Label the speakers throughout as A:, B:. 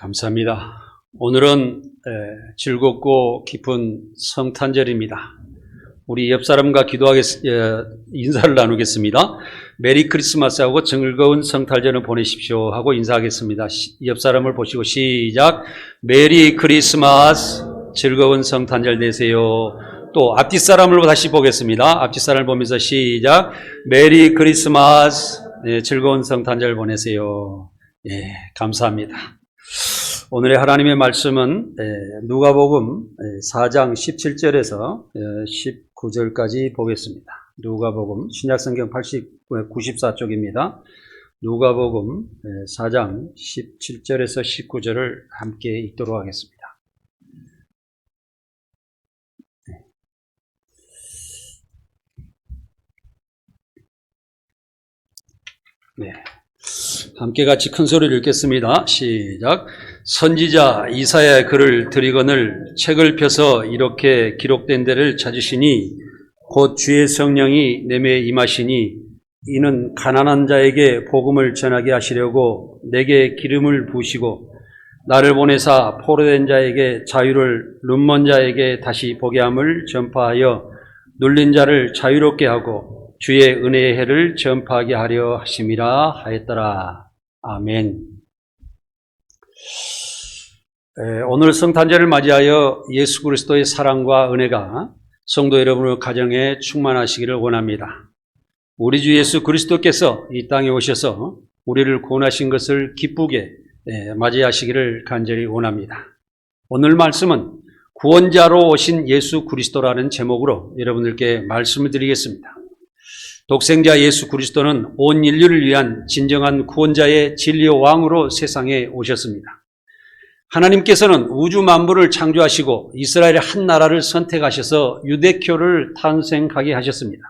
A: 감사합니다. 오늘은 즐겁고 깊은 성탄절입니다. 우리 옆 사람과 인사를 나누겠습니다. 메리 크리스마스하고 즐거운 성탄절을 보내십시오 하고 인사하겠습니다. 옆 사람을 보시고 시작. 메리 크리스마스, 즐거운 성탄절 되세요. 또 앞뒤 사람을 다시 보겠습니다. 앞뒤 사람을 보면서 시작. 메리 크리스마스, 즐거운 성탄절 보내세요. 감사합니다. 오늘의 하나님의 말씀은 누가복음 4장 17절에서 19절까지 보겠습니다. 누가복음 신약성경 94쪽입니다. 누가복음 4장 17절에서 19절을 함께 읽도록 하겠습니다. 네. 함께 같이 큰 소리를 읽겠습니다. 시작. 선지자 이사야의 글을 들이거늘 책을 펴서 이렇게 기록된 데를 찾으시니 곧 주의 성령이 내게 임하시니 이는 가난한 자에게 복음을 전하게 하시려고 내게 기름을 부으시고 나를 보내사 포로된 자에게 자유를, 눈먼 자에게 다시 보게 함을 전파하여 눌린 자를 자유롭게 하고 주의 은혜의 해를 전파하게 하려 하심이라 하였더라. 아멘. 오늘 성탄절을 맞이하여 예수 그리스도의 사랑과 은혜가 성도 여러분의 가정에 충만하시기를 원합니다. 우리 주 예수 그리스도께서 이 땅에 오셔서 우리를 구원하신 것을 기쁘게 맞이하시기를 간절히 원합니다. 오늘 말씀은 구원자로 오신 예수 그리스도라는 제목으로 여러분들께 말씀을 드리겠습니다. 독생자 예수 그리스도는 온 인류를 위한 진정한 구원자의 진리의 왕으로 세상에 오셨습니다. 하나님께서는 우주 만물을 창조하시고 이스라엘의 한 나라를 선택하셔서 유대교를 탄생하게 하셨습니다.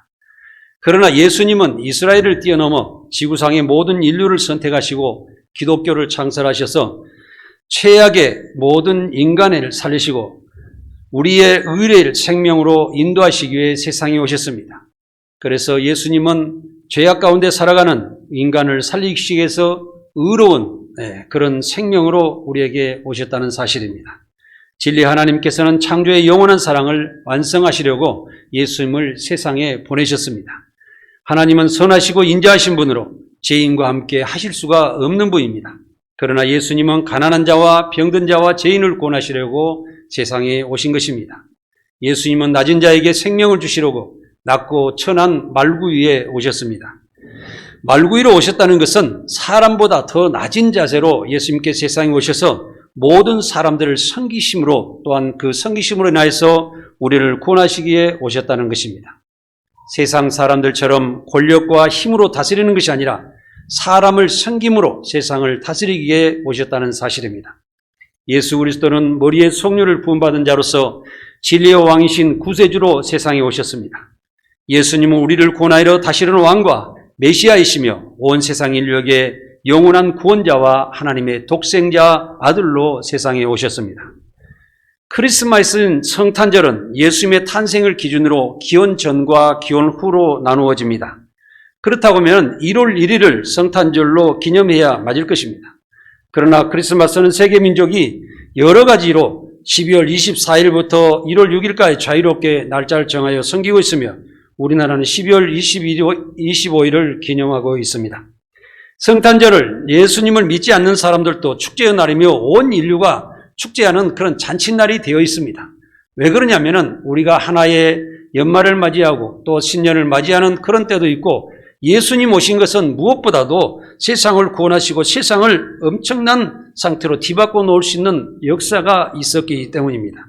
A: 그러나 예수님은 이스라엘을 뛰어넘어 지구상의 모든 인류를 선택하시고 기독교를 창설하셔서 최악의 모든 인간을 살리시고 우리의 의를 생명으로 인도하시기 위해 세상에 오셨습니다. 그래서 예수님은 죄악 가운데 살아가는 인간을 살리기 위해서 의로운 그런 생명으로 우리에게 오셨다는 사실입니다. 진리 하나님께서는 창조의 영원한 사랑을 완성하시려고 예수님을 세상에 보내셨습니다. 하나님은 선하시고 인자하신 분으로 죄인과 함께 하실 수가 없는 분입니다. 그러나 예수님은 가난한 자와 병든 자와 죄인을 구원하시려고 세상에 오신 것입니다. 예수님은 낮은 자에게 생명을 주시려고 낮고 천한 말구 위에 오셨습니다. 말구 위로 오셨다는 것은 사람보다 더 낮은 자세로 예수님께 세상에 오셔서 모든 사람들을 섬기심으로 또한 그 섬기심으로 인하여서 우리를 구원하시기에 오셨다는 것입니다. 세상 사람들처럼 권력과 힘으로 다스리는 것이 아니라 사람을 섬김으로 세상을 다스리기에 오셨다는 사실입니다. 예수 그리스도는 머리에 속류를 부음받은 자로서 진리의 왕이신 구세주로 세상에 오셨습니다. 예수님은 우리를 구원하여 다스리는 왕과 메시아이시며 온 세상 인류에게 영원한 구원자와 하나님의 독생자 아들로 세상에 오셨습니다. 크리스마스인 성탄절은 예수님의 탄생을 기준으로 기원 전과 기원 후로 나누어집니다. 그렇다고 하면 1월 1일을 성탄절로 기념해야 맞을 것입니다. 그러나 크리스마스는 세계 민족이 여러 가지로 12월 24일부터 1월 6일까지 자유롭게 날짜를 정하여 섬기고 있으며 우리나라는 12월 25일을 기념하고 있습니다. 성탄절을 예수님을 믿지 않는 사람들도 축제의 날이며 온 인류가 축제하는 그런 잔칫날이 되어 있습니다. 왜 그러냐면은 우리가 하나의 연말을 맞이하고 또 신년을 맞이하는 그런 때도 있고 예수님 오신 것은 무엇보다도 세상을 구원하시고 세상을 엄청난 상태로 뒤바꿔 놓을 수 있는 역사가 있었기 때문입니다.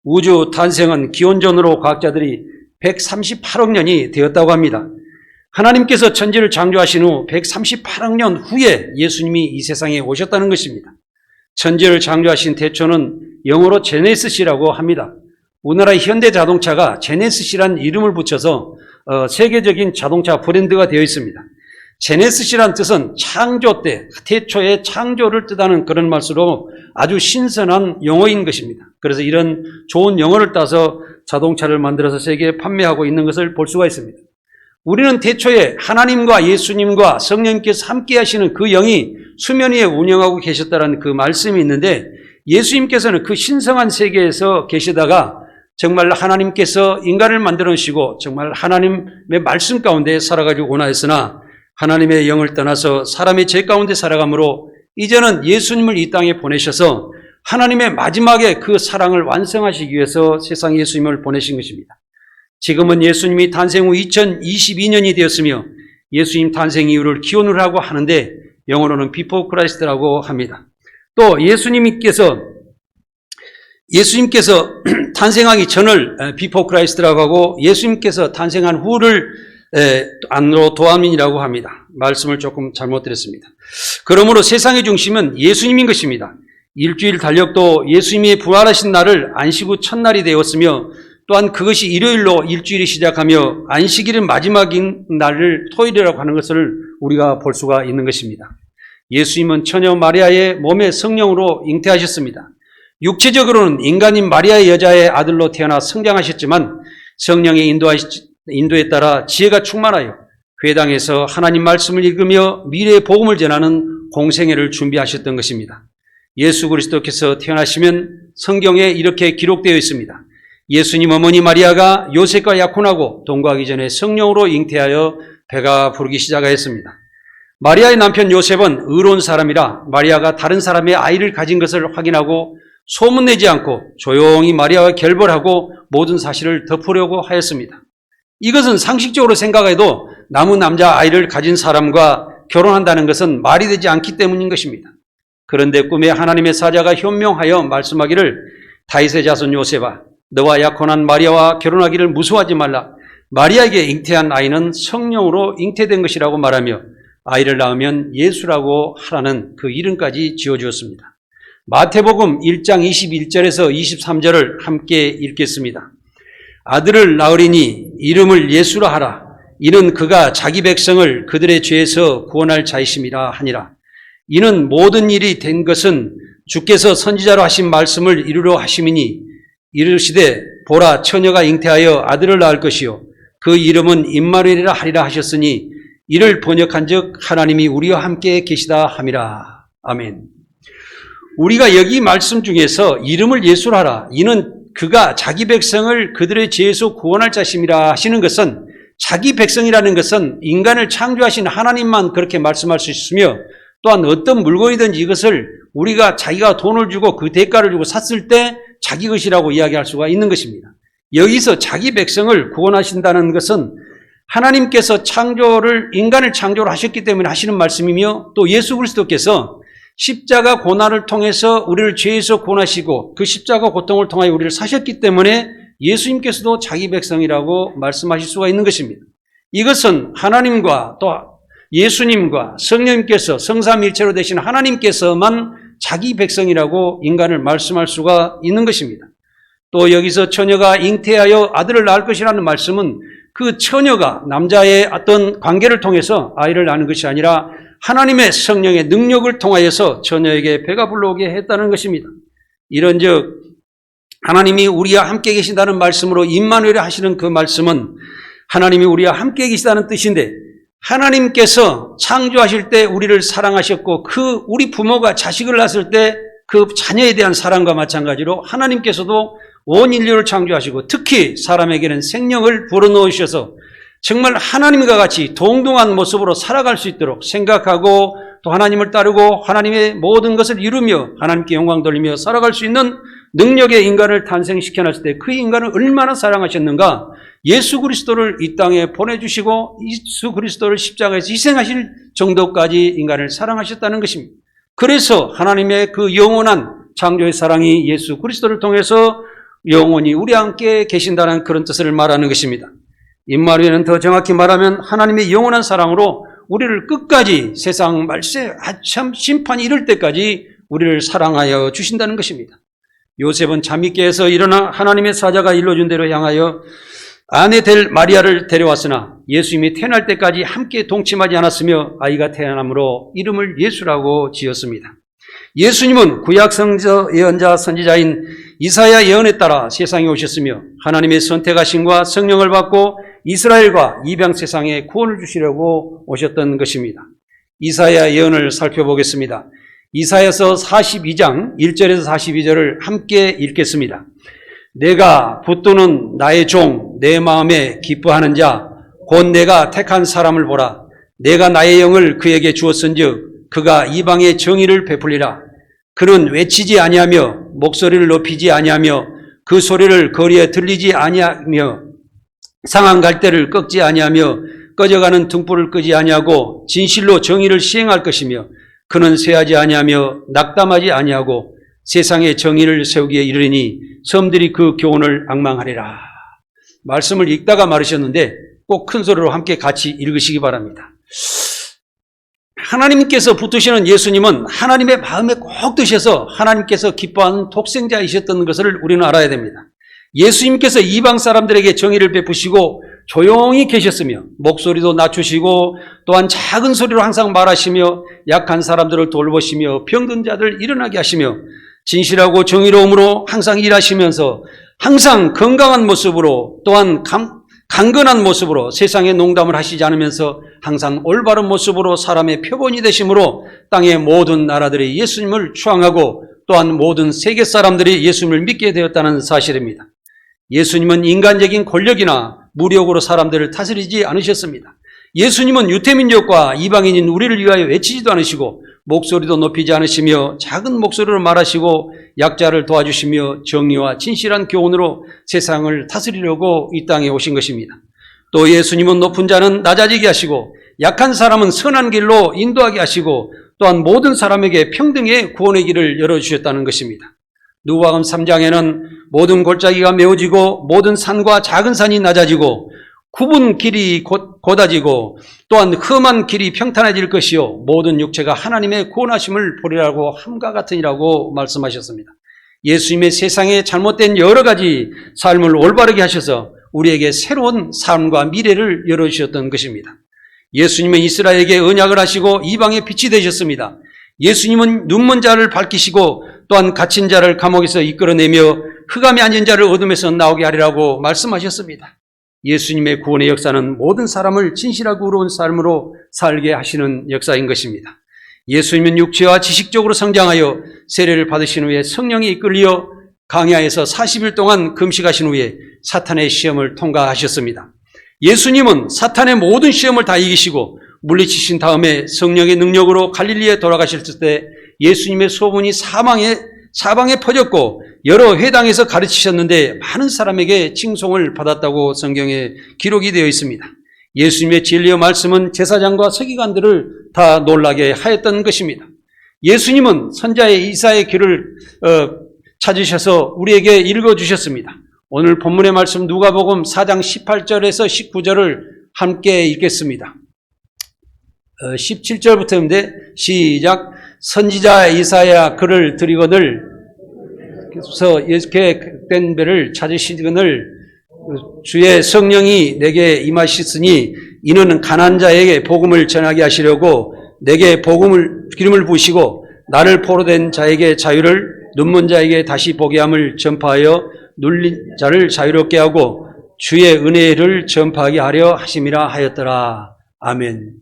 A: 우주 탄생은 기원전으로 과학자들이 138억 년이 되었다고 합니다. 하나님께서 천지를 창조하신 후 138억 년 후에 예수님이 이 세상에 오셨다는 것입니다. 천지를 창조하신 태초는 영어로 제네시스라고 합니다. 우리나라 현대 자동차가 제네시스라는 이름을 붙여서 세계적인 자동차 브랜드가 되어 있습니다. 제네시스라는 뜻은 창조 때, 태초의 창조를 뜻하는 그런 말씀으로 아주 신선한 영어인 것입니다. 그래서 이런 좋은 영어를 따서 자동차를 만들어서 세계에 판매하고 있는 것을 볼 수가 있습니다. 우리는 태초에 하나님과 예수님과 성령님께서 함께 하시는 그 영이 수면 위에 운영하고 계셨다는 그 말씀이 있는데, 예수님께서는 그 신성한 세계에서 계시다가 정말 하나님께서 인간을 만들어 놓으시고 정말 하나님의 말씀 가운데 살아가지고 원하였으나 하나님의 영을 떠나서 사람의 죄 가운데 살아가므로 이제는 예수님을 이 땅에 보내셔서 하나님의 마지막에 그 사랑을 완성하시기 위해서 세상에 예수님을 보내신 것입니다. 지금은 예수님이 탄생 후 2022년이 되었으며 예수님 탄생 이후를 기원을 하고 하는데 영어로는 비포 크라이스트라고 합니다. 또 예수님께서 탄생하기 전을 비포 크라이스트라고 하고 예수님께서 탄생한 후를 안노 도아민이라고 합니다. 말씀을 조금 잘못 드렸습니다. 그러므로 세상의 중심은 예수님인 것입니다. 일주일 달력도 예수님이 부활하신 날을 안식 후 첫날이 되었으며 또한 그것이 일요일로 일주일이 시작하며 안식일은 마지막인 날을 토요일이라고 하는 것을 우리가 볼 수가 있는 것입니다. 예수님은 처녀 마리아의 몸에 성령으로 잉태하셨습니다. 육체적으로는 인간인 마리아의 여자의 아들로 태어나 성장하셨지만 성령의 인도에 따라 지혜가 충만하여 회당에서 하나님 말씀을 읽으며 미래의 복음을 전하는 공생애를 준비하셨던 것입니다. 예수 그리스도께서 태어나시면 성경에 이렇게 기록되어 있습니다. 예수님 어머니 마리아가 요셉과 약혼하고 동거하기 전에 성령으로 잉태하여 배가 부르기 시작하였습니다. 마리아의 남편 요셉은 의로운 사람이라 마리아가 다른 사람의 아이를 가진 것을 확인하고 소문내지 않고 조용히 마리아와 결별하고 모든 사실을 덮으려고 하였습니다. 이것은 상식적으로 생각해도 남은 남자 아이를 가진 사람과 결혼한다는 것은 말이 되지 않기 때문인 것입니다. 그런데 꿈에 하나님의 사자가 현명하여 말씀하기를 다윗의 자손 요셉아, 너와 약혼한 마리아와 결혼하기를 무서워하지 말라. 마리아에게 잉태한 아이는 성령으로 잉태된 것이라고 말하며 아이를 낳으면 예수라고 하라는 그 이름까지 지어주었습니다. 마태복음 1장 21절에서 23절을 함께 읽겠습니다. 아들을 낳으리니 이름을 예수라 하라. 이는 그가 자기 백성을 그들의 죄에서 구원할 자이심이라 하니라. 이는 모든 일이 된 것은 주께서 선지자로 하신 말씀을 이루려 하심이니 이르시되 보라 처녀가 잉태하여 아들을 낳을 것이요 그 이름은 임마누엘이라 하리라 하셨으니 이를 번역한즉 하나님이 우리와 함께 계시다 함이라. 아멘. 우리가 여기 말씀 중에서 이름을 예수라 하라. 이는 그가 자기 백성을 그들의 죄에서 구원할 자심이라 하시는 것은 자기 백성이라는 것은 인간을 창조하신 하나님만 그렇게 말씀할 수 있으며 또한 어떤 물건이든지 이것을 우리가 자기가 돈을 주고 그 대가를 주고 샀을 때 자기 것이라고 이야기할 수가 있는 것입니다. 여기서 자기 백성을 구원하신다는 것은 하나님께서 인간을 창조를 하셨기 때문에 하시는 말씀이며 또 예수 그리스도께서 십자가 고난을 통해서 우리를 죄에서 구원하시고 그 십자가 고통을 통하여 우리를 사셨기 때문에 예수님께서도 자기 백성이라고 말씀하실 수가 있는 것입니다. 이것은 하나님과 또 예수님과 성령님께서 성삼일체로 되신 하나님께서만 자기 백성이라고 인간을 말씀할 수가 있는 것입니다. 또 여기서 처녀가 잉태하여 아들을 낳을 것이라는 말씀은 그 처녀가 남자의 어떤 관계를 통해서 아이를 낳는 것이 아니라 하나님의 성령의 능력을 통하여서 처녀에게 배가 불러오게 했다는 것입니다. 이런즉 하나님이 우리와 함께 계신다는 말씀으로 임마누엘 하시는 그 말씀은 하나님이 우리와 함께 계시다는 뜻인데 하나님께서 창조하실 때 우리를 사랑하셨고 우리 부모가 자식을 낳았을 때 그 자녀에 대한 사랑과 마찬가지로 하나님께서도 온 인류를 창조하시고 특히 사람에게는 생명을 불어넣으셔서 정말 하나님과 같이 동등한 모습으로 살아갈 수 있도록 생각하고 또 하나님을 따르고 하나님의 모든 것을 이루며 하나님께 영광 돌리며 살아갈 수 있는 능력의 인간을 탄생시켜 놨을 때 그 인간을 얼마나 사랑하셨는가. 예수 그리스도를 이 땅에 보내주시고 예수 그리스도를 십자가에서 희생하실 정도까지 인간을 사랑하셨다는 것입니다. 그래서 하나님의 그 영원한 창조의 사랑이 예수 그리스도를 통해서 영원히 우리 함께 계신다는 그런 뜻을 말하는 것입니다. 임마누엘은 더 정확히 말하면 하나님의 영원한 사랑으로 우리를 끝까지 세상 말세 아참 심판이 이를 때까지 우리를 사랑하여 주신다는 것입니다. 요셉은 잠이 깨서 일어나 하나님의 사자가 일러준 대로 향하여 아내 될 마리아를 데려왔으나 예수님이 태어날 때까지 함께 동침하지 않았으며 아이가 태어남으로 이름을 예수라고 지었습니다. 예수님은 구약 예언자 선지자인 이사야 예언에 따라 세상에 오셨으며 하나님의 선택하심과 성령을 받고 이스라엘과 이방 세상에 구원을 주시려고 오셨던 것입니다. 이사야 예언을 살펴보겠습니다. 이사야서 42장 1절에서 42절을 함께 읽겠습니다. 내가 붙드는 나의 종 내 마음에 기뻐하는 자 곧 내가 택한 사람을 보라. 내가 나의 영을 그에게 주었은즉 그가 이방의 정의를 베풀리라. 그는 외치지 아니하며 목소리를 높이지 아니하며 그 소리를 거리에 들리지 아니하며 상한 갈대를 꺾지 아니하며 꺼져가는 등불을 끄지 아니하고 진실로 정의를 시행할 것이며 그는 쇠하지 아니하며 낙담하지 아니하고 세상에 정의를 세우기에 이르리니 섬들이 그 교훈을 앙망하리라. 말씀을 읽다가 말으셨는데 꼭 큰 소리로 함께 같이 읽으시기 바랍니다. 하나님께서 붙드시는 예수님은 하나님의 마음에 꼭 드셔서 하나님께서 기뻐하는 독생자이셨던 것을 우리는 알아야 됩니다. 예수님께서 이방 사람들에게 정의를 베푸시고 조용히 계셨으며 목소리도 낮추시고 또한 작은 소리로 항상 말하시며 약한 사람들을 돌보시며 병든 자들 일어나게 하시며 진실하고 정의로움으로 항상 일하시면서 항상 건강한 모습으로 또한 강건한 모습으로 세상에 농담을 하시지 않으면서 항상 올바른 모습으로 사람의 표본이 되심으로 땅의 모든 나라들이 예수님을 추앙하고 또한 모든 세계 사람들이 예수님을 믿게 되었다는 사실입니다. 예수님은 인간적인 권력이나 무력으로 사람들을 다스리지 않으셨습니다. 예수님은 유태민족과 이방인인 우리를 위하여 외치지도 않으시고 목소리도 높이지 않으시며 작은 목소리로 말하시고 약자를 도와주시며 정의와 진실한 교훈으로 세상을 다스리려고 이 땅에 오신 것입니다. 또 예수님은 높은 자는 낮아지게 하시고 약한 사람은 선한 길로 인도하게 하시고 또한 모든 사람에게 평등의 구원의 길을 열어주셨다는 것입니다. 누가복음 3장에는 모든 골짜기가 메워지고 모든 산과 작은 산이 낮아지고 굽은 길이 곧아지고 또한 험한 길이 평탄해질 것이요 모든 육체가 하나님의 구원하심을 보리라고 함과 같으니라고 말씀하셨습니다. 예수님의 세상에 잘못된 여러 가지 삶을 올바르게 하셔서 우리에게 새로운 삶과 미래를 열어주셨던 것입니다. 예수님은 이스라엘에게 언약을 하시고 이방의 빛이 되셨습니다. 예수님은 눈먼 자를 밝히시고 또한 갇힌 자를 감옥에서 이끌어내며 흑암에 앉은 자를 어둠에서 나오게 하리라고 말씀하셨습니다. 예수님의 구원의 역사는 모든 사람을 진실하고 의로운 삶으로 살게 하시는 역사인 것입니다. 예수님은 육체와 지식적으로 성장하여 세례를 받으신 후에 성령이 이끌려 광야에서 40일 동안 금식하신 후에 사탄의 시험을 통과하셨습니다. 예수님은 사탄의 모든 시험을 다 이기시고 물리치신 다음에 성령의 능력으로 갈릴리에 돌아가셨을 때 예수님의 소문이 사방에 퍼졌고 여러 회당에서 가르치셨는데 많은 사람에게 칭송을 받았다고 성경에 기록이 되어 있습니다. 예수님의 진리의 말씀은 제사장과 서기관들을 다 놀라게 하였던 것입니다. 예수님은 선자의 이사의 길을 찾으셔서 우리에게 읽어주셨습니다. 오늘 본문의 말씀 누가복음 4장 18절에서 19절을 함께 읽겠습니다. 17절부터인데 시작. 선지자 이사야 글을 드리거늘 그래서 이렇게 된 배를 찾으시거늘 주의 성령이 내게 임하시으니 이는 가난한 자에게 복음을 전하게 하시려고 내게 기름을 부으시고 나를 포로된 자에게 자유를 눈먼 자에게 다시 보게 함을 전파하여 눌린 자를 자유롭게 하고 주의 은혜를 전파하게 하려 하심이라 하였더라. 아멘.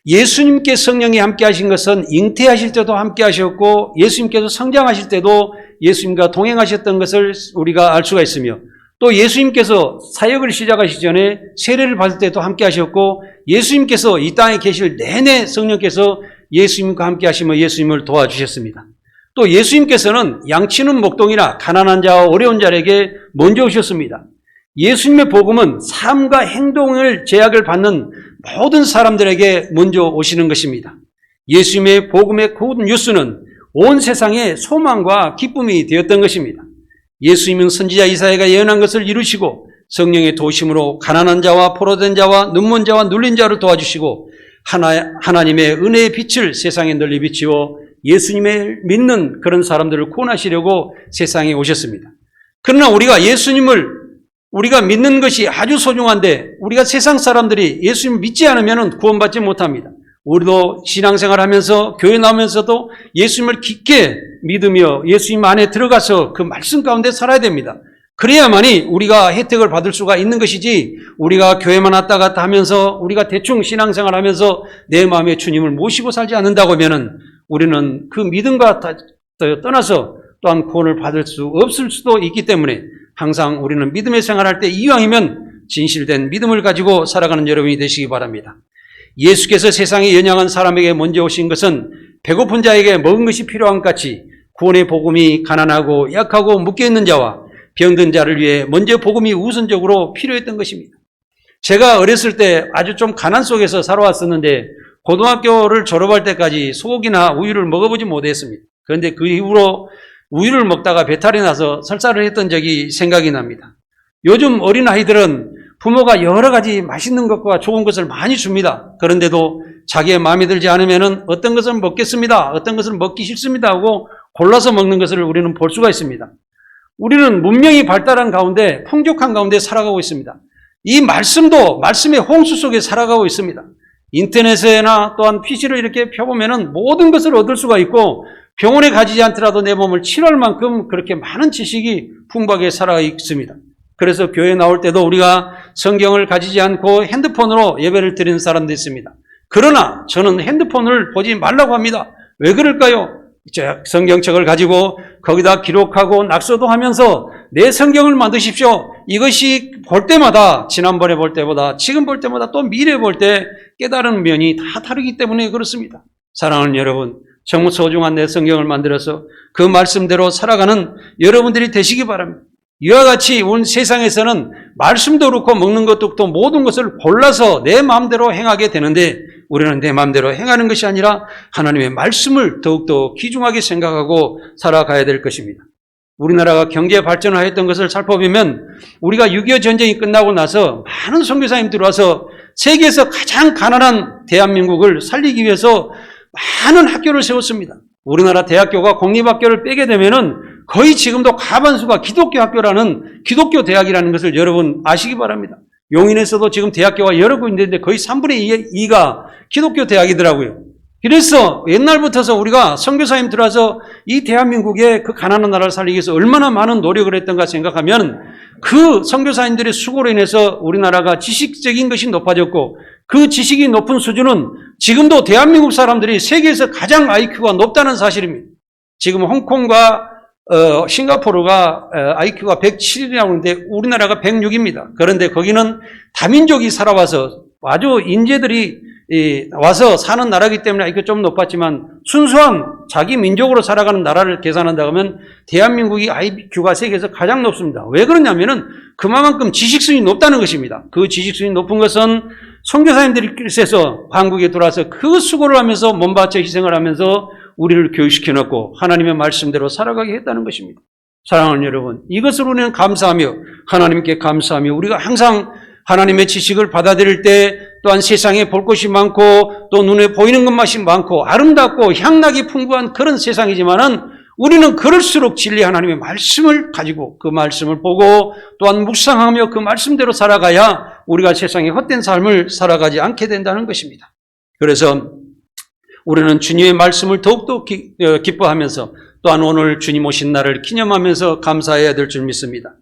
A: 예수님께 성령이 함께 하신 것은 잉태하실 때도 함께 하셨고 예수님께서 성장하실 때도 예수님과 동행하셨던 것을 우리가 알 수가 있으며 또 예수님께서 사역을 시작하시기 전에 세례를 받을 때도 함께 하셨고 예수님께서 이 땅에 계실 내내 성령께서 예수님과 함께 하시며 예수님을 도와주셨습니다. 또 예수님께서는 양치는 목동이나 가난한 자와 어려운 자에게 먼저 오셨습니다. 예수님의 복음은 삶과 행동을 제약을 받는 모든 사람들에게 먼저 오시는 것입니다. 예수님의 복음의 굿 뉴스는 온 세상의 소망과 기쁨이 되었던 것입니다. 예수님은 선지자 이사야가 예언한 것을 이루시고 성령의 도우심으로 가난한 자와 포로된 자와 눈먼 자와 눌린 자를 도와주시고 하나님의 은혜의 빛을 세상에 널리 비치워 예수님을 믿는 그런 사람들을 구원하시려고 세상에 오셨습니다. 그러나 우리가 믿는 것이 아주 소중한데 우리가 세상 사람들이 예수님을 믿지 않으면 구원받지 못합니다. 우리도 신앙생활하면서 교회 나오면서도 예수님을 깊게 믿으며 예수님 안에 들어가서 그 말씀 가운데 살아야 됩니다. 그래야만이 우리가 혜택을 받을 수가 있는 것이지, 우리가 교회만 왔다 갔다 하면서 우리가 대충 신앙생활 하면서 내 마음에 주님을 모시고 살지 않는다고 하면은 우리는 그 믿음과 떠나서 또한 구원을 받을 수 없을 수도 있기 때문에 항상 우리는 믿음의 생활할 때 이왕이면 진실된 믿음을 가지고 살아가는 여러분이 되시기 바랍니다. 예수께서 세상에 연약한 사람에게 먼저 오신 것은 배고픈 자에게 먹은 것이 필요한 것 같이 구원의 복음이 가난하고 약하고 묶여있는 자와 병든 자를 위해 먼저 복음이 우선적으로 필요했던 것입니다. 제가 어렸을 때 아주 좀 가난 속에서 살아왔었는데 고등학교를 졸업할 때까지 소고기나 우유를 먹어보지 못했습니다. 그런데 그 이후로 우유를 먹다가 배탈이 나서 설사를 했던 적이 생각이 납니다. 요즘 어린아이들은 부모가 여러 가지 맛있는 것과 좋은 것을 많이 줍니다. 그런데도 자기의 마음에 들지 않으면 어떤 것은 먹겠습니다, 어떤 것은 먹기 싫습니다 하고 골라서 먹는 것을 우리는 볼 수가 있습니다. 우리는 문명이 발달한 가운데 풍족한 가운데 살아가고 있습니다. 이 말씀도 말씀의 홍수 속에 살아가고 있습니다. 인터넷에나 또한 PC를 이렇게 펴보면 모든 것을 얻을 수가 있고 병원에 가지 않더라도 내 몸을 치료할 만큼 그렇게 많은 지식이 풍부하게 살아가 있습니다. 그래서 교회에 나올 때도 우리가 성경을 가지지 않고 핸드폰으로 예배를 드리는 사람도 있습니다. 그러나 저는 핸드폰을 보지 말라고 합니다. 왜 그럴까요? 성경책을 가지고 거기다 기록하고 낙서도 하면서 내 성경을 만드십시오. 이것이 볼 때마다, 지난번에 볼 때보다 지금 볼 때마다 또 미래 볼 때 깨달은 면이 다 다르기 때문에 그렇습니다. 사랑하는 여러분, 정말 소중한 내 성경을 만들어서 그 말씀대로 살아가는 여러분들이 되시기 바랍니다. 이와 같이 온 세상에서는 말씀도 그렇고 먹는 것도 그렇고 모든 것을 골라서 내 마음대로 행하게 되는데 우리는 내 마음대로 행하는 것이 아니라 하나님의 말씀을 더욱더 귀중하게 생각하고 살아가야 될 것입니다. 우리나라가 경제 발전하였던 것을 살펴보면 우리가 6.25 전쟁이 끝나고 나서 많은 선교사님 들어와서 세계에서 가장 가난한 대한민국을 살리기 위해서 많은 학교를 세웠습니다. 우리나라 대학교가 공립학교를 빼게 되면은 거의 지금도 과반수가 기독교 학교라는 기독교 대학이라는 것을 여러분 아시기 바랍니다. 용인에서도 지금 대학교가 여러 군데 있는데 거의 3분의 2가 기독교 대학이더라고요. 그래서 옛날부터서 우리가 선교사님 들어와서 이 대한민국의 그 가난한 나라를 살리기 위해서 얼마나 많은 노력을 했던가 생각하면 그 선교사님들의 수고로 인해서 우리나라가 지식적인 것이 높아졌고 그 지식이 높은 수준은 지금도 대한민국 사람들이 세계에서 가장 IQ가 높다는 사실입니다. 지금 홍콩과 싱가포르가 IQ가 107이라고 하는데 우리나라가 106입니다. 그런데 거기는 다민족이 살아와서 아주 인재들이 와서 사는 나라이기 때문에 IQ가 좀 높았지만 순수한 자기 민족으로 살아가는 나라를 계산한다고 하면 대한민국이 IQ가 세계에서 가장 높습니다. 왜 그러냐면은 그만큼 지식성이 높다는 것입니다. 그 지식성이 높은 것은 선교사님들께서 한국에 들어와서 그 수고를 하면서 몸바쳐 희생을 하면서 우리를 교육시켜 놓고 하나님의 말씀대로 살아가게 했다는 것입니다. 사랑하는 여러분, 이것을 우리는 감사하며 하나님께 감사하며 우리가 항상 하나님의 지식을 받아들일 때 또한 세상에 볼 것이 많고 또 눈에 보이는 것만이 많고 아름답고 향락이 풍부한 그런 세상이지만은 우리는 그럴수록 진리 하나님의 말씀을 가지고 그 말씀을 보고 또한 묵상하며 그 말씀대로 살아가야 우리가 세상에 헛된 삶을 살아가지 않게 된다는 것입니다. 그래서 우리는 주님의 말씀을 더욱더 기뻐하면서 또한 오늘 주님 오신 날을 기념하면서 감사해야 될 줄 믿습니다.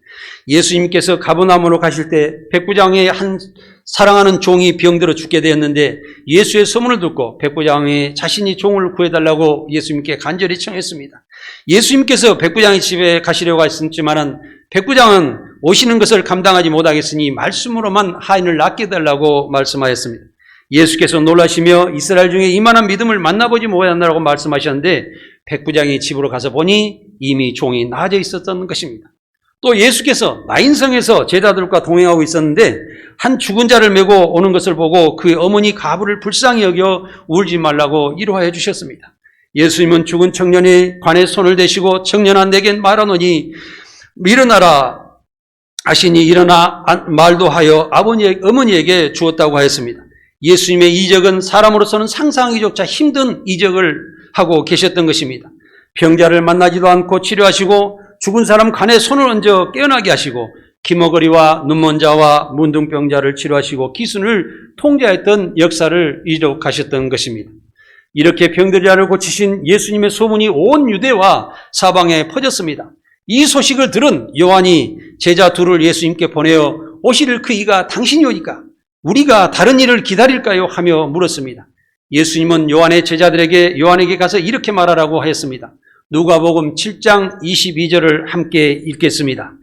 A: 예수님께서 가버나움으로 가실 때 백부장의 한 사랑하는 종이 병들어 죽게 되었는데 예수의 소문을 듣고 백부장이 자신이 종을 구해달라고 예수님께 간절히 청했습니다. 예수님께서 백부장의 집에 가시려고 했지만은 백부장은 오시는 것을 감당하지 못하겠으니 말씀으로만 하인을 낫게 해달라고 말씀하였습니다. 예수께서 놀라시며 이스라엘 중에 이만한 믿음을 만나보지 못한다고 말씀하셨는데 백부장이 집으로 가서 보니 이미 종이 나아져 있었던 것입니다. 또 예수께서 나인성에서 제자들과 동행하고 있었는데 한 죽은 자를 메고 오는 것을 보고 그의 어머니 가부를 불쌍히 여겨 울지 말라고 위로하여 주셨습니다. 예수님은 죽은 청년의 관에 손을 대시고 청년아 내게 말하노니 일어나라 하시니 일어나 말도 하여 어머니에게 주었다고 하였습니다. 예수님의 이적은 사람으로서는 상상하기조차 힘든 이적을 하고 계셨던 것입니다. 병자를 만나지도 않고 치료하시고 죽은 사람 간에 손을 얹어 깨어나게 하시고 기머거리와 눈먼 자와 문둥병자를 치료하시고 기순을 통제했던 역사를 이룩하셨던 것입니다. 이렇게 병든 자를 고치신 예수님의 소문이 온 유대와 사방에 퍼졌습니다. 이 소식을 들은 요한이 제자 둘을 예수님께 보내어 오실 그 이가 당신이 오니까 우리가 다른 일을 기다릴까요? 하며 물었습니다. 예수님은 요한에게 가서 이렇게 말하라고 하였습니다. 누가복음 7장 22절을 함께 읽겠습니다.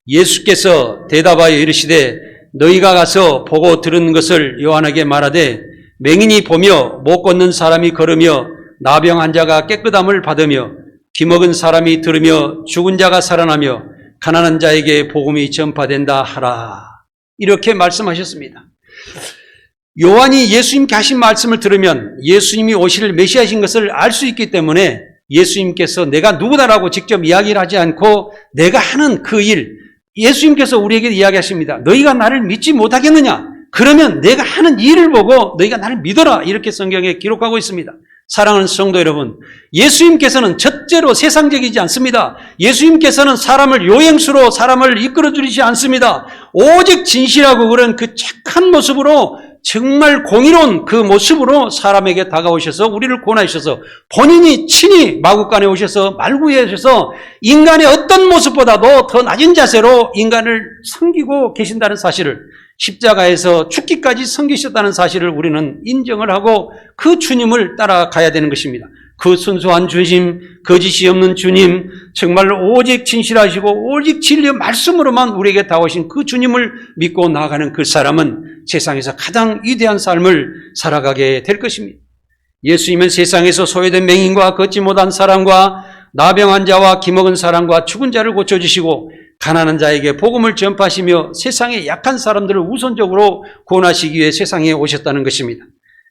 A: 예수께서 대답하여 이르시되 너희가 가서 보고 들은 것을 요한에게 말하되 맹인이 보며 못 걷는 사람이 걸으며 나병 환자가 깨끗함을 받으며 기먹은 사람이 들으며 죽은 자가 살아나며 가난한 자에게 복음이 전파된다 하라. 이렇게 말씀하셨습니다. 요한이 예수님께 하신 말씀을 들으면 예수님이 오실 메시아이신 것을 알 수 있기 때문에 예수님께서 내가 누구다라고 직접 이야기를 하지 않고 내가 하는 그 일, 예수님께서 우리에게 이야기하십니다. 너희가 나를 믿지 못하겠느냐? 그러면 내가 하는 일을 보고 너희가 나를 믿어라. 이렇게 성경에 기록하고 있습니다. 사랑하는 성도 여러분, 예수님께서는 첫째로 세상적이지 않습니다. 예수님께서는 사람을 요행수로 사람을 이끌어 주시지 않습니다. 오직 진실하고 그런 그 착한 모습으로 정말 공의로운 그 모습으로 사람에게 다가오셔서 우리를 구원하셔서 본인이 친히 마구간에 오셔서 말구해 주셔서 인간의 어떤 모습보다도 더 낮은 자세로 인간을 섬기고 계신다는 사실을, 십자가에서 죽기까지 섬기셨다는 사실을 우리는 인정을 하고 그 주님을 따라가야 되는 것입니다. 그 순수한 주님, 거짓이 없는 주님, 정말 오직 진실하시고 오직 진리의 말씀으로만 우리에게 다가오신 그 주님을 믿고 나아가는 그 사람은 세상에서 가장 위대한 삶을 살아가게 될 것입니다. 예수님은 세상에서 소외된 맹인과 걷지 못한 사람과 나병 환자와 기먹은 사람과 죽은 자를 고쳐주시고 가난한 자에게 복음을 전파하시며 세상의 약한 사람들을 우선적으로 구원하시기 위해 세상에 오셨다는 것입니다.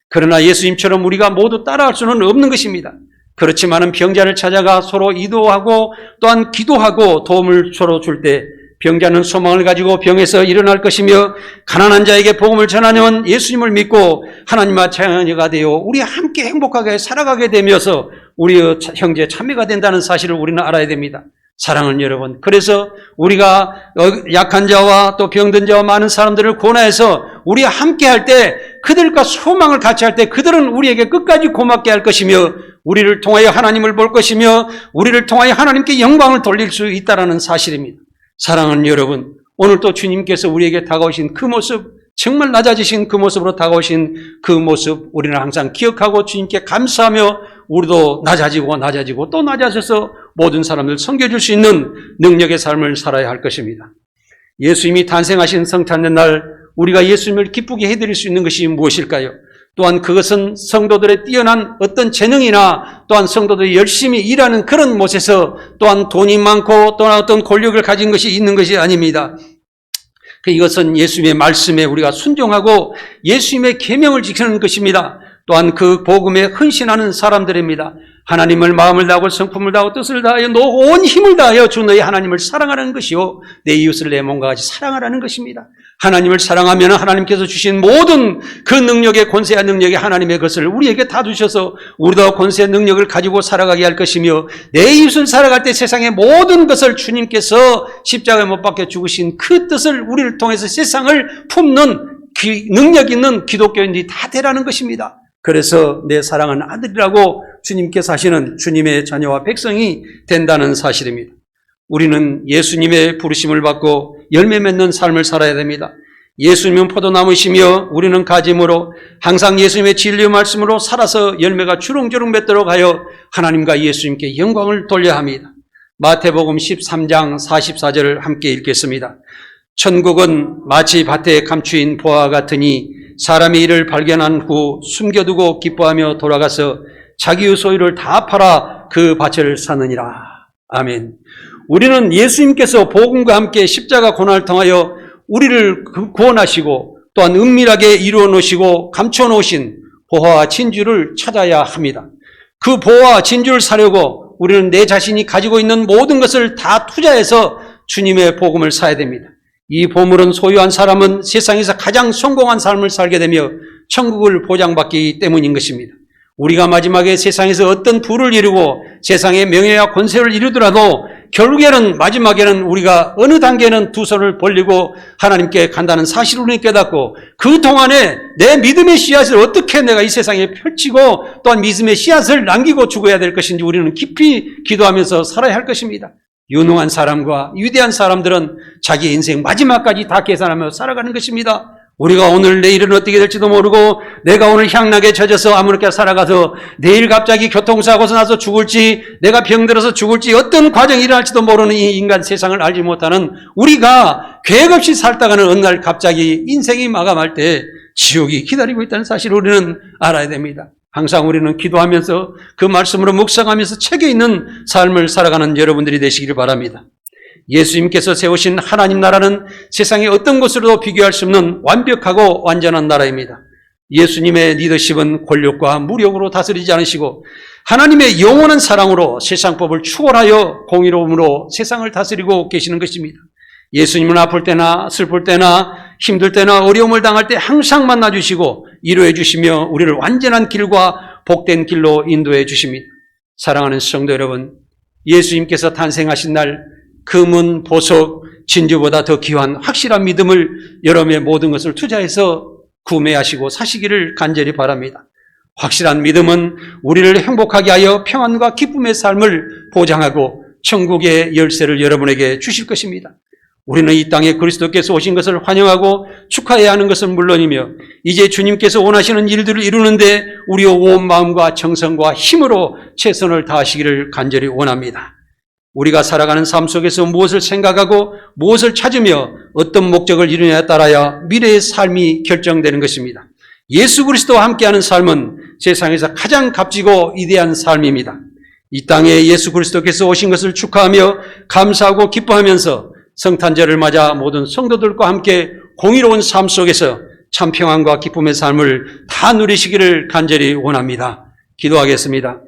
A: 그러나 예수님처럼 우리가 모두 따라할 수는 없는 것입니다. 그렇지만은 병자를 찾아가 서로 이도하고 또한 기도하고 도움을 서로 줄 때 병자는 소망을 가지고 병에서 일어날 것이며 가난한 자에게 복음을 전하면 예수님을 믿고 하나님과 자녀가 되어 우리 함께 행복하게 살아가게 되면서 우리의 형제 자매가 된다는 사실을 우리는 알아야 됩니다. 사랑하는 여러분, 그래서 우리가 약한 자와 또 병든 자와 많은 사람들을 구원해서 우리가 함께 할 때 그들과 소망을 같이 할 때 그들은 우리에게 끝까지 고맙게 할 것이며 우리를 통하여 하나님을 볼 것이며 우리를 통하여 하나님께 영광을 돌릴 수 있다는 사실입니다. 사랑하는 여러분, 오늘 또 주님께서 우리에게 다가오신 그 모습, 정말 낮아지신 그 모습으로 다가오신 그 모습 우리는 항상 기억하고 주님께 감사하며 우리도 낮아지고 또 낮아져서 모든 사람들 섬겨줄 수 있는 능력의 삶을 살아야 할 것입니다. 예수님이 탄생하신 성탄절 날 우리가 예수님을 기쁘게 해드릴 수 있는 것이 무엇일까요? 또한 그것은 성도들의 뛰어난 어떤 재능이나 또한 성도들이 열심히 일하는 그런 곳에서 또한 돈이 많고 또한 어떤 권력을 가진 것이 있는 것이 아닙니다. 이것은 예수님의 말씀에 우리가 순종하고 예수님의 계명을 지키는 것입니다. 또한 그 복음에 헌신하는 사람들입니다. 하나님을 마음을 다하고 성품을 다하고 뜻을 다하여 온 힘을 다하여 주 너희 하나님을 사랑하는 것이요 내 이웃을 내 몸과 같이 사랑하라는 것입니다. 하나님을 사랑하면 하나님께서 주신 모든 그 능력의 권세와 능력의 하나님의 것을 우리에게 다 주셔서 우리도 권세의 능력을 가지고 살아가게 할 것이며 내 이웃을 살아갈 때 세상의 모든 것을 주님께서 십자가에 못 박혀 죽으신 그 뜻을 우리를 통해서 세상을 품는 능력 있는 기독교인들이 다 되라는 것입니다. 그래서 내 사랑하는 아들이라고 주님께서 하시는 주님의 자녀와 백성이 된다는 사실입니다. 우리는 예수님의 부르심을 받고 열매 맺는 삶을 살아야 됩니다. 예수님은 포도나무이시며 우리는 가지므로 항상 예수님의 진리의 말씀으로 살아서 열매가 주렁주렁 맺도록 하여 하나님과 예수님께 영광을 돌려야 합니다. 마태복음 13장 44절을 함께 읽겠습니다. 천국은 마치 밭에 감추인 보화 같으니 사람이 이를 발견한 후 숨겨두고 기뻐하며 돌아가서 자기의 소유를 다 팔아 그 밭을 사느니라. 아멘. 우리는 예수님께서 복음과 함께 십자가 고난을 통하여 우리를 구원하시고 또한 은밀하게 이루어 놓으시고 감춰 놓으신 보화와 진주를 찾아야 합니다. 그 보화와 진주를 사려고 우리는 내 자신이 가지고 있는 모든 것을 다 투자해서 주님의 복음을 사야 됩니다. 이 보물은 소유한 사람은 세상에서 가장 성공한 삶을 살게 되며 천국을 보장받기 때문인 것입니다. 우리가 마지막에 세상에서 어떤 부를 이루고 세상의 명예와 권세를 이루더라도 결국에는 마지막에는 우리가 어느 단계는 두 손을 벌리고 하나님께 간다는 사실을 우리는 깨닫고 그 동안에 내 믿음의 씨앗을 어떻게 내가 이 세상에 펼치고 또한 믿음의 씨앗을 남기고 죽어야 될 것인지 우리는 깊이 기도하면서 살아야 할 것입니다. 유능한 사람과 위대한 사람들은 자기 인생 마지막까지 다 계산하며 살아가는 것입니다. 우리가 오늘 내일은 어떻게 될지도 모르고 내가 오늘 향락에 젖어서 아무렇게 살아가서 내일 갑자기 교통사고서 나서 죽을지 내가 병들어서 죽을지 어떤 과정이 일어날지도 모르는 이 인간 세상을 알지 못하는 우리가 계획 없이 살다가는 어느 날 갑자기 인생이 마감할 때 지옥이 기다리고 있다는 사실을 우리는 알아야 됩니다. 항상 우리는 기도하면서 그 말씀으로 묵상하면서 책에 있는 삶을 살아가는 여러분들이 되시기를 바랍니다. 예수님께서 세우신 하나님 나라는 세상의 어떤 것으로도 비교할 수 없는 완벽하고 완전한 나라입니다. 예수님의 리더십은 권력과 무력으로 다스리지 않으시고 하나님의 영원한 사랑으로 세상법을 추월하여 공의로움으로 세상을 다스리고 계시는 것입니다. 예수님은 아플 때나 슬플 때나 힘들 때나 어려움을 당할 때 항상 만나주시고 위로해 주시며 우리를 완전한 길과 복된 길로 인도해 주십니다. 사랑하는 성도 여러분, 예수님께서 탄생하신 날 금은, 보석, 진주보다 더 귀한 확실한 믿음을 여러분의 모든 것을 투자해서 구매하시고 사시기를 간절히 바랍니다. 확실한 믿음은 우리를 행복하게 하여 평안과 기쁨의 삶을 보장하고 천국의 열쇠를 여러분에게 주실 것입니다. 우리는 이 땅에 그리스도께서 오신 것을 환영하고 축하해야 하는 것은 물론이며 이제 주님께서 원하시는 일들을 이루는데 우리의 온 마음과 정성과 힘으로 최선을 다하시기를 간절히 원합니다. 우리가 살아가는 삶 속에서 무엇을 생각하고 무엇을 찾으며 어떤 목적을 이루냐에 따라야 미래의 삶이 결정되는 것입니다. 예수 그리스도와 함께하는 삶은 세상에서 가장 값지고 위대한 삶입니다. 이 땅에 예수 그리스도께서 오신 것을 축하하며 감사하고 기뻐하면서 성탄절을 맞아 모든 성도들과 함께 공의로운 삶 속에서 참 평안과 기쁨의 삶을 다 누리시기를 간절히 원합니다. 기도하겠습니다.